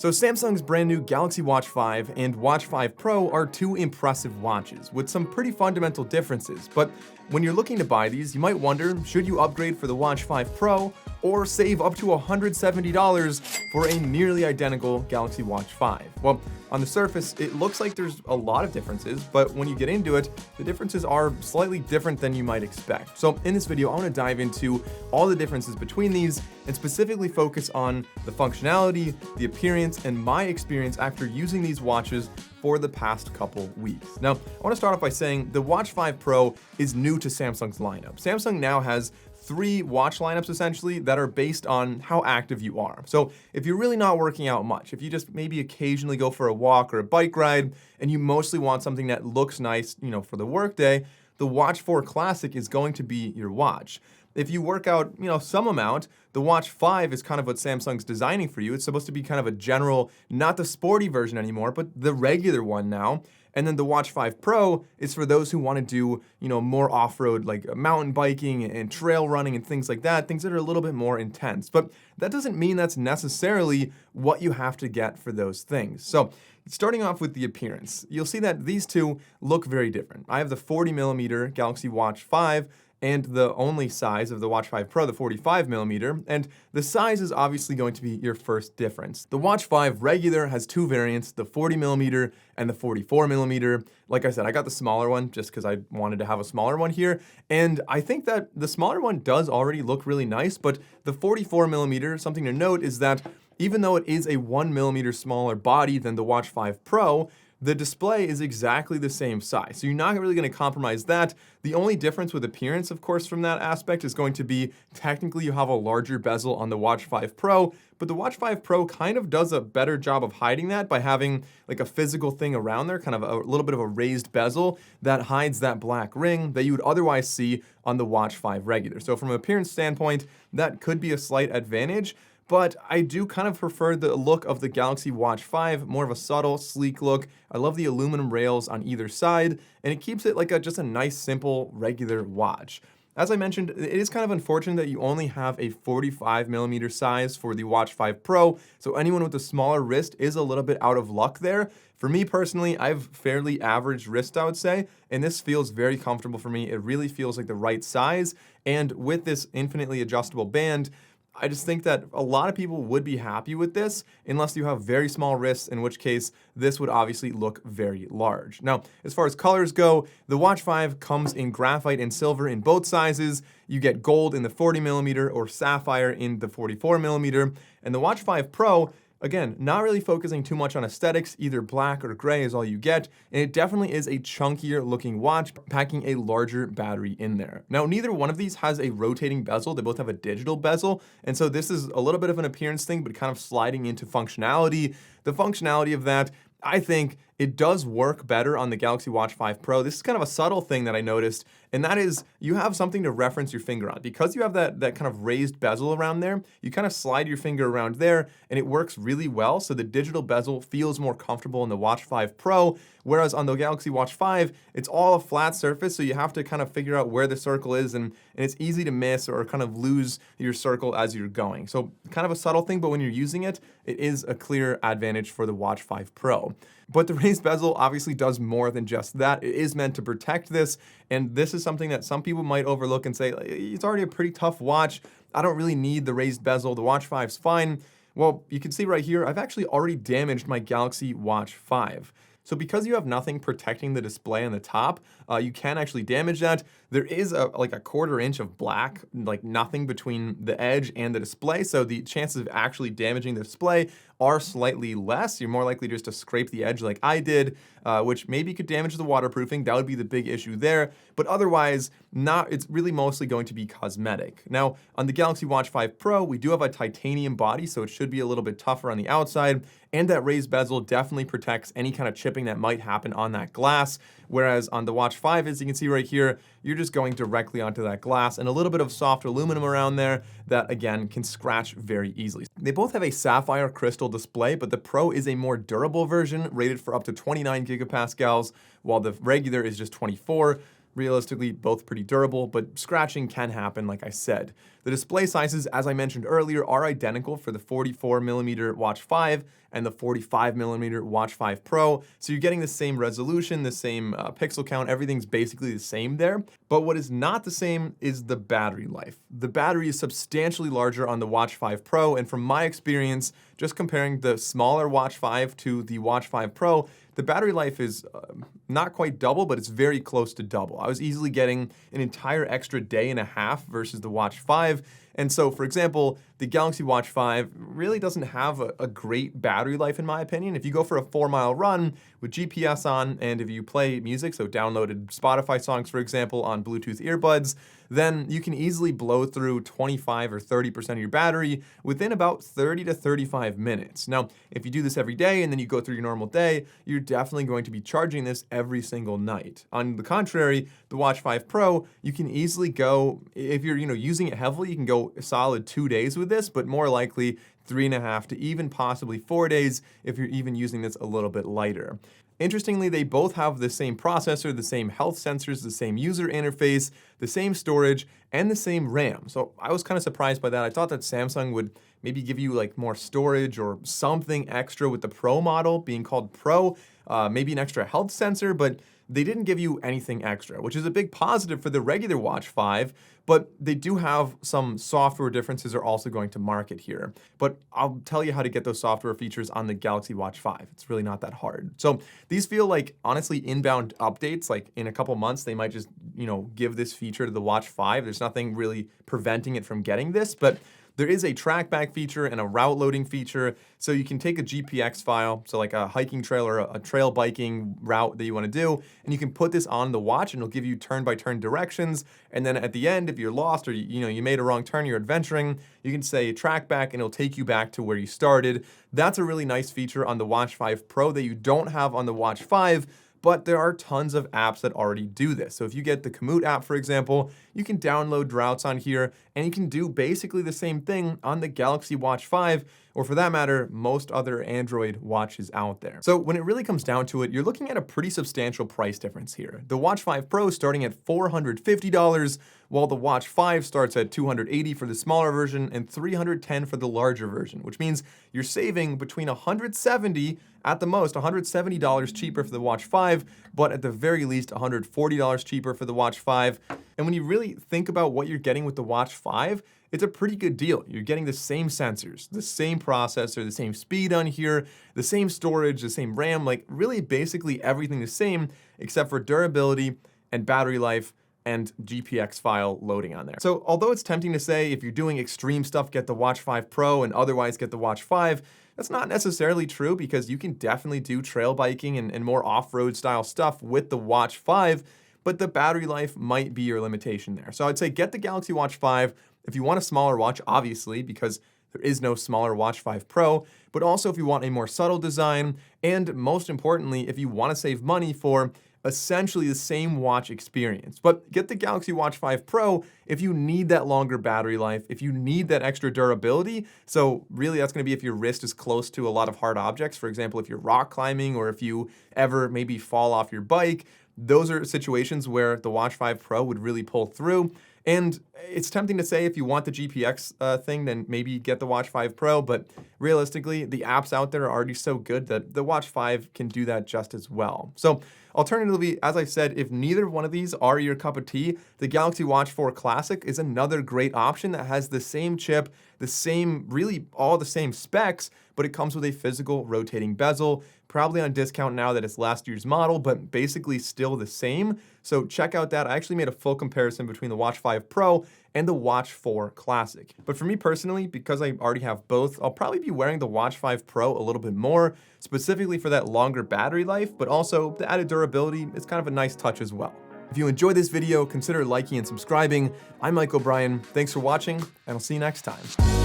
So Samsung's brand new Galaxy Watch 5 and Watch 5 Pro are two impressive watches with some pretty fundamental differences, but when you're looking to buy these, you might wonder, should you upgrade for the Watch 5 Pro or save up to $170 for a nearly identical Galaxy Watch 5? Well, on the surface, it looks like there's a lot of differences, but when you get into it, the differences are slightly different than you might expect. So in this video, I want to dive into all the differences between these and specifically focus on the functionality, the appearance, and my experience after using these watches for the past couple weeks. Now, I want to start off by saying the Watch 5 Pro is new to Samsung's lineup. Samsung now has 3 watch lineups essentially that are based on how active you are. So if you're really not working out much, if you just maybe occasionally go for a walk or a bike ride and you mostly want something that looks nice, for the workday, the Watch 4 Classic is going to be your watch. If you work out, some amount, the Watch 5 is kind of what Samsung's designing for you. It's supposed to be kind of a general, not the sporty version anymore, but the regular one now. And then the Watch 5 Pro is for those who want to do, more off-road, like mountain biking and trail running and things like that, things that are a little bit more intense. But that doesn't mean that's necessarily what you have to get for those things. So starting off with the appearance, you'll see that these two look very different. I have the 40mm Galaxy Watch 5 and the only size of the Watch 5 Pro, the 45mm, and the size is obviously going to be your first difference. The Watch 5 regular has 2 variants, the 40mm and the 44mm. Like I said, I got the smaller one just because I wanted to have a smaller one here, and I think that the smaller one does already look really nice, but the 44mm, something to note is that even though it is a 1mm smaller body than the Watch 5 Pro, the display is exactly the same size. So you're not really going to compromise that. The only difference with appearance, of course, from that aspect is going to be technically you have a larger bezel on the Watch 5 Pro, but the Watch 5 Pro kind of does a better job of hiding that by having like a physical thing around there, kind of a little bit of a raised bezel that hides that black ring that you would otherwise see on the Watch 5 regular. So from an appearance standpoint, that could be a slight advantage. But I do kind of prefer the look of the Galaxy Watch 5, more of a subtle, sleek look. I love the aluminum rails on either side, and it keeps it like just a nice, simple, regular watch. As I mentioned, it is kind of unfortunate that you only have a 45mm size for the Watch 5 Pro, so anyone with a smaller wrist is a little bit out of luck there. For me personally, I have fairly average wrist, I would say, and this feels very comfortable for me. It really feels like the right size, and with this infinitely adjustable band, I just think that a lot of people would be happy with this unless you have very small wrists, in which case this would obviously look very large. Now, as far as colors go, the Watch 5 comes in graphite and silver in both sizes. You get gold in the 40mm or sapphire in the 44mm. And the Watch 5 Pro, again, not really focusing too much on aesthetics, either black or gray is all you get, and it definitely is a chunkier looking watch, packing a larger battery in there. Now, neither one of these has a rotating bezel, they both have a digital bezel, and so this is a little bit of an appearance thing, but kind of sliding into functionality. The functionality of that, I think it does work better on the Galaxy Watch 5 Pro. This is kind of a subtle thing that I noticed, and that is you have something to reference your finger on. Because you have that kind of raised bezel around there, you kind of slide your finger around there, and it works really well. So the digital bezel feels more comfortable in the Watch 5 Pro, whereas on the Galaxy Watch 5, it's all a flat surface, so you have to kind of figure out where the circle is, and it's easy to miss or kind of lose your circle as you're going. So kind of a subtle thing, but when you're using it, it is a clear advantage for the Watch 5 Pro. But the raised bezel obviously does more than just that. It is meant to protect this, and this is something that some people might overlook and say, it's already a pretty tough watch. I don't really need the raised bezel. The Watch 5's fine. Well, you can see right here, I've actually already damaged my Galaxy Watch 5. So because you have nothing protecting the display on the top, you can actually damage that. There is like a 1/4 inch of black, like nothing between the edge and the display. So the chances of actually damaging the display are slightly less. You're more likely just to scrape the edge like I did, which maybe could damage the waterproofing. That would be the big issue there. But otherwise, it's really mostly going to be cosmetic. Now, on the Galaxy Watch 5 Pro, we do have a titanium body, so it should be a little bit tougher on the outside. And that raised bezel definitely protects any kind of chipping that might happen on that glass. Whereas on the Watch 5, as you can see right here, you're just going directly onto that glass and a little bit of soft aluminum around there that, again, can scratch very easily. They both have a sapphire crystal display, but the Pro is a more durable version, rated for up to 29 gigapascals, while the regular is just 24. Realistically, both pretty durable, but scratching can happen, like I said. The display sizes, as I mentioned earlier, are identical for the 44mm Watch 5 and the 45mm Watch 5 Pro. So you're getting the same resolution, the same pixel count, everything's basically the same there. But what is not the same is the battery life. The battery is substantially larger on the Watch 5 Pro, and from my experience, just comparing the smaller Watch 5 to the Watch 5 Pro, the battery life is not quite double, but it's very close to double. I was easily getting an entire extra day and a half versus the Watch 5. And so, for example, the Galaxy Watch 5 really doesn't have a great battery life in my opinion. If you go for a 4-mile run with GPS on, and if you play music, so downloaded Spotify songs, for example, on Bluetooth earbuds, then you can easily blow through 25 or 30% of your battery within about 30 to 35 minutes. Now, if you do this every day and then you go through your normal day, you're definitely going to be charging this every single night. On the contrary, the Watch 5 Pro, you can easily go, if you're using it heavily, you can go a solid 2 days with this, but more likely 3.5 to even possibly 4 days if you're even using this a little bit lighter. Interestingly, they both have the same processor, the same health sensors, the same user interface, the same storage, and the same RAM. So I was kind of surprised by that. I thought that Samsung would maybe give you like more storage or something extra with the Pro model being called Pro, maybe an extra health sensor, but they didn't give you anything extra, which is a big positive for the regular Watch 5, but they do have some software differences they're also going to market here. But I'll tell you how to get those software features on the Galaxy Watch 5. It's really not that hard. So these feel like, honestly, inbound updates. Like in a couple months, they might just, give this feature to the Watch 5. There's nothing really preventing it from getting this, but there is a trackback feature and a route loading feature, so you can take a GPX file, so like a hiking trail or a trail biking route that you want to do, and you can put this on the watch and it'll give you turn-by-turn directions, and then at the end, if you're lost or you made a wrong turn, you're adventuring, you can say trackback and it'll take you back to where you started. That's a really nice feature on the Watch 5 Pro that you don't have on the Watch 5, but there are tons of apps that already do this. So if you get the Komoot app, for example, you can download routes on here, and you can do basically the same thing on the Galaxy Watch 5, or for that matter, most other Android watches out there. So when it really comes down to it, you're looking at a pretty substantial price difference here. The Watch 5 Pro starting at $450, while the Watch 5 starts at $280 for the smaller version and $310 for the larger version, which means you're saving between $170, at the most, $170 cheaper for the Watch 5, but at the very least, $140 cheaper for the Watch 5. And when you really think about what you're getting with the Watch 5, it's a pretty good deal. You're getting the same sensors, the same processor, the same speed on here, the same storage, the same RAM, like really basically everything the same except for durability and battery life and GPX file loading on there. So although it's tempting to say if you're doing extreme stuff, get the Watch 5 Pro and otherwise get the Watch 5, that's not necessarily true because you can definitely do trail biking and more off-road style stuff with the Watch 5, but the battery life might be your limitation there. So I'd say get the Galaxy Watch 5 if you want a smaller watch, obviously, because there is no smaller Watch 5 Pro, but also if you want a more subtle design, and most importantly, if you want to save money for essentially the same watch experience. But get the Galaxy Watch 5 Pro if you need that longer battery life, if you need that extra durability. So really that's going to be if your wrist is close to a lot of hard objects. For example, if you're rock climbing or if you ever maybe fall off your bike, those are situations where the Watch 5 Pro would really pull through. And it's tempting to say if you want the GPX thing, then maybe get the Watch 5 Pro, but realistically, the apps out there are already so good that the Watch 5 can do that just as well. So alternatively, as I said, if neither one of these are your cup of tea, the Galaxy Watch 4 Classic is another great option that has the same chip, the same, really all the same specs, but it comes with a physical rotating bezel, probably on discount now that it's last year's model, but basically still the same. So check out that. I actually made a full comparison between the Watch 5 Pro and the Watch 4 Classic. But for me personally, because I already have both, I'll probably be wearing the Watch 5 Pro a little bit more, specifically for that longer battery life, but also the added durability is kind of a nice touch as well. If you enjoyed this video, consider liking and subscribing. I'm Mike O'Brien. Thanks for watching, and I'll see you next time.